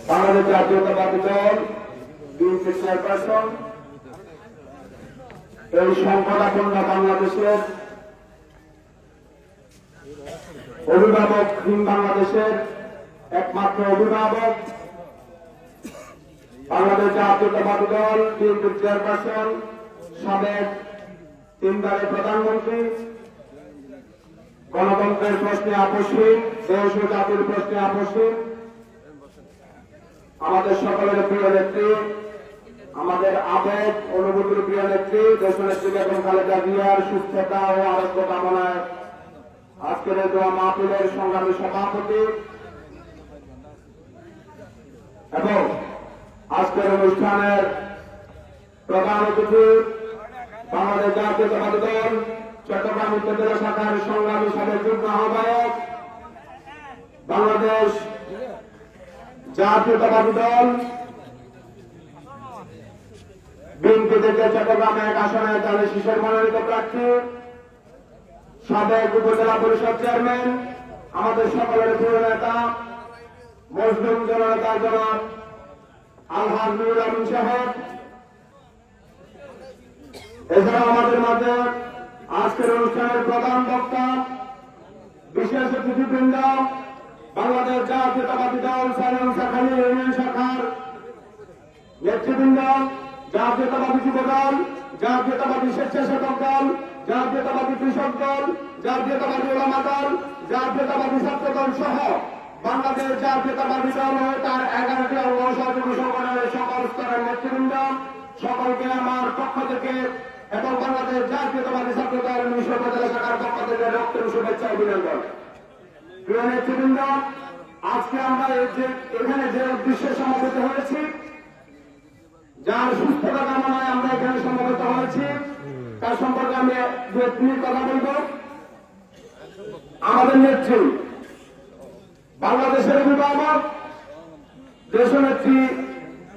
বাংলাদেশ জাতীয়তাবাদী দল BNP chairperson এই সংকটাপন্ন বাংলাদেশের অভিভাবকহীন বাংলাদেশের একমাত্র অভিভাবক বাংলাদেশ জাতীয়তাবাদী দল বিএনপির চেয়ারপারসন সাবেক তিনবারের প্রধানমন্ত্রী গণতন্ত্রের প্রশ্নে আপসহীন দেশ ও জাতির প্রশ্নে আপসহীন আমাদের সকলের প্রিয় নেত্রী আমাদের আবেগ অনুভূতির প্রিয় নেত্রী দেশনেত্রী বেগম খালেদা জিয়ার সুস্থতা ও আরোগ্য কামনায় আজকের এই দোয়া মাহফিলের সংগ্রামী সভাপতি এবং আজকের অনুষ্ঠানের প্রধান অতিথি বাংলাদেশ জাতীয়তাবাদী দল চট্টগ্রাম উত্তর জেলা শাখার সংগ্রামী সাবেক যুগ্ম আহ্বায়ক বাংলাদেশ জাতীয়তাবাদী দল বিএনপি থেকে চট্টগ্রামে এক আসনে 40 শিশুর মনোনীত প্রার্থী সাবেক উপজেলা পরিষদ চেয়ারম্যান আমাদের সকলের প্রিয় নেতা মজলুম জননেতা জনাব আলহাজ নুরুল আমিন সাহেব, এছাড়াও আমাদের মাঝে আজকের অনুষ্ঠানের প্রধান বক্তা বিশেষ অতিথিবৃন্দ বাংলাদেশ জাতীয়তাবাদী দল সাইনসাখালী ইউনিয়ন শাখার নেতৃবৃন্দ, জাতীয়তাবাদী যুব দল, জাতীয়তাবাদী স্বেচ্ছাসেবক দল, জাতীয়তাবাদী কৃষক দল, জাতীয়তাবাদী ওলামা দল, জাতীয়তাবাদী ছাত্র দল সহ বাংলাদেশ জাতীয়তাবাদী দল ও তার 11টি অঙ্গ সহযোগী সংগঠনের সকল স্তরের নেতৃবৃন্দ সকলকে আমার পক্ষ থেকে এবং বাংলাদেশ জাতীয়তাবাদী ছাত্র দল মিশর উপজেলা শাখার পক্ষ থেকে রক্তের শুভেচ্ছা অভিনন্দন। প্রিয় নেতৃবৃন্দ, আজকে আমরা এখানে যে উদ্দেশ্যে সমবেত হয়েছি, যার সুস্থতা কামনায় আমরা এখানে সমবেত হয়েছি, তার সম্পর্কে আমি 2 মিনিট কথা বলব। আমাদের নেত্রী বাংলাদেশের অভিভাবক দেশনেত্রী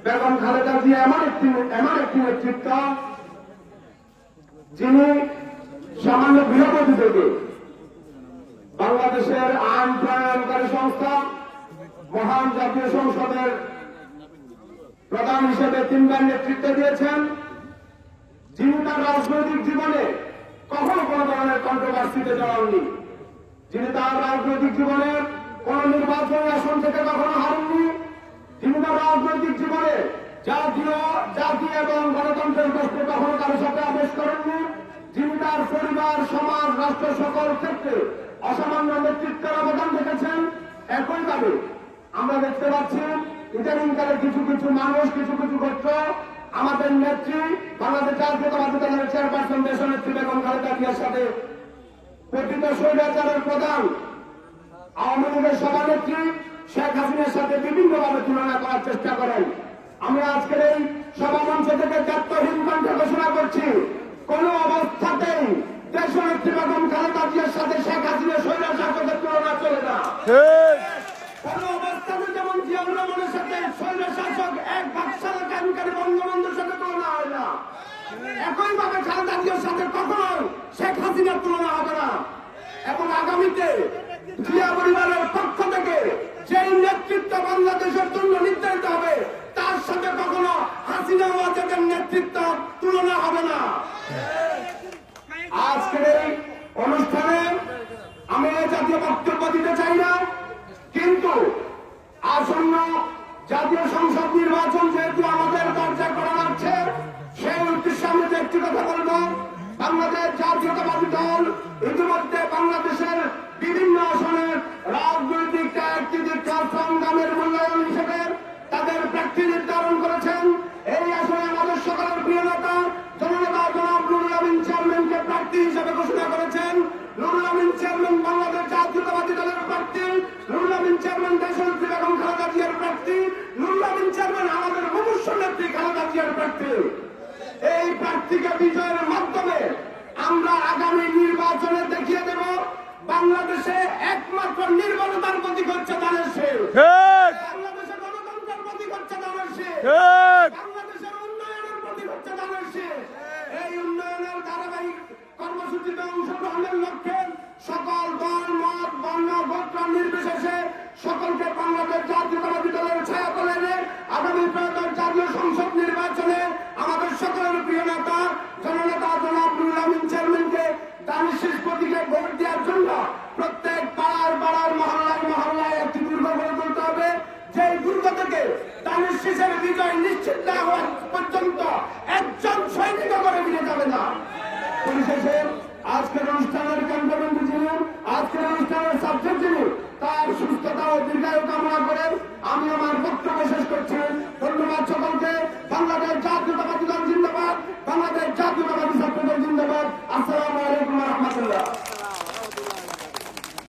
বেগম খালেদা জিয়া এমন একটি নেতৃত্ব যিনি সামান্য গৃহবধূ থেকে বাংলাদেশের আইন প্রণয়নকারী সংস্থা মহান জাতীয় সংসদের প্রধান হিসেবে 3 বার নেতৃত্ব দিয়েছেন, যিনি তার রাজনৈতিক জীবনে কখনো কোন ধরনের কন্ট্রোভার্সিতে জড়াননি, যিনি তার রাজনৈতিক জীবনে কোন নির্বাচনী আসন থেকে কখনো হারেননি, যিনি তার রাজনৈতিক জীবনে জাতি এবং গণতন্ত্রের প্রশ্নে কখনো কারোর সাথে আবেশ করেননি, যিনি তার পরিবার সমাজ রাষ্ট্র সকল ক্ষেত্রে অসামান্য নেতৃত্বের অবদান রেখেছেন। একইভাবে আমরা দেখতে পাচ্ছি ইদানিংকালে কিছু কিছু মানুষ কিছু কিছু গোত্র আমাদের নেত্রী বাংলাদেশ জাতীয়তাবাদী দলের চেয়ারপারসন দেশনেত্রী বেগম খালেদা জিয়ার সাথে প্রকৃত স্বৈরাচারের প্রধান আওয়ামী লীগের সভানেত্রী শেখ হাসিনার সাথে বিভিন্নভাবে তুলনা করার চেষ্টা করেন। আমি আজকের এই সভামঞ্চ থেকে দায়িত্বহীন কণ্ঠে ঘোষণা করছি, কোন অবস্থাতেই দেশনেত্রী বেগম খালেদা জিয়ার সাথে শেখ হাসিনার স্বৈরাচারের তুলনা চলে না। কোন অবস্থাতে যেমন জিয়াউর রহমানের সাথে স্বৈরশাসক এক বাকশালা কানুকারী বঙ্গবন্ধুর সাথে তুলনা হয় না, একইভাবে খালেদা জিয়ার সাথে কখনো শেখ হাসিনার তুলনা হবে না। এবং আগামীতে জিয়া পরিবারের পক্ষ থেকে যেই নেতৃত্ব বাংলাদেশের জন্য নির্ধারিত হবে তার সাথে কখনো হাসিনা ওয়াজেদের নেতৃত্ব তুলনা হবে না। আজকের এই অনুষ্ঠানে আমি জাতীয় বক্তব্য দিতে চাই না, কিন্তু আসন্ন জাতীয় সংসদ নির্বাচন যেহেতু আমাদের দরজায় করা হচ্ছে, সেই উদ্দেশ্যে আমি একটি কথা বলব। বাংলাদেশ জাতীয়তাবাদী দল ইতিমধ্যে বাংলাদেশের বিভিন্ন আসনের রাজনৈতিক সংগ্রামের মূল্যায়ন হিসেবে তাদের প্রার্থী নির্ধারণ করেছেন। এই আসনে আমাদের সকলের প্রিয় নেতা জননেতা জনাব নুরুল আমিন চেয়ারম্যানকে প্রার্থী হিসেবে ঘোষণা করেছেন। নুরুল আমিন চেয়ারম্যান বাংলাদেশ জাতীয়তাবাদী দলের প্রার্থী, নুরুল আমিন চেয়ারম্যান দেশনেত্রী বেগম খালেদা জিয়ার প্রার্থী, নুরুল আমিন চেয়ারম্যান আমাদের মুমূর্ষু নেত্রী খালেদা জিয়ার প্রার্থী। এই প্রার্থীকে বিজয়ের মাধ্যমে আমরা আগামী নির্বাচনে দেখিয়ে দেব বাংলাদেশে একমাত্র নির্ভরতার প্রতীক হচ্ছে ধানের শীষ, বাংলাদেশে গণতন্ত্রের প্রতীক হচ্ছে ধানের শীষ, বাংলাদেশের উন্নয়নের প্রতীক হচ্ছে ধানের শীষ। এই উন্নয়নের ধারাবাহিক কর্মসূচি কর্মসূচিতে অংশগ্রহণের লক্ষ্যে সকল দল মত বর্ণ গোত্র নির্বিশেষে সকলকে বাংলাদেশ জাতীয়তাবাদী দলের ছায়াতলে এনে আগামী ত্রয়োদশ জাতীয় সংসদ নির্বাচনে আমাদের সকলের প্রিয় নেতা জননেতা জনাব নুরুল আমিন চেয়ারম্যানকে দানের শেষ প্রতীকে ভোট দেওয়ার জন্য প্রত্যেক পাড়ার মহল্লায় একটি দুর্গ গড়ে তুলতে হবে। যে দুর্গ থেকে দানের শেষের বিজয় নিশ্চিত না হওয়ার পর্যন্ত একজন সৈনিক করে ফিরে যাবে না। পরিশেষে আজকের অনুষ্ঠানের কেন্দ্রবিন্দু যিনি, আজকের অনুষ্ঠানের সাবজেক্ট যিনি, তার সুস্থতা ও দীর্ঘায়ু কামনা করে আমি আমার বক্তব্য শেষ করছি। ধন্যবাদ সকলকে।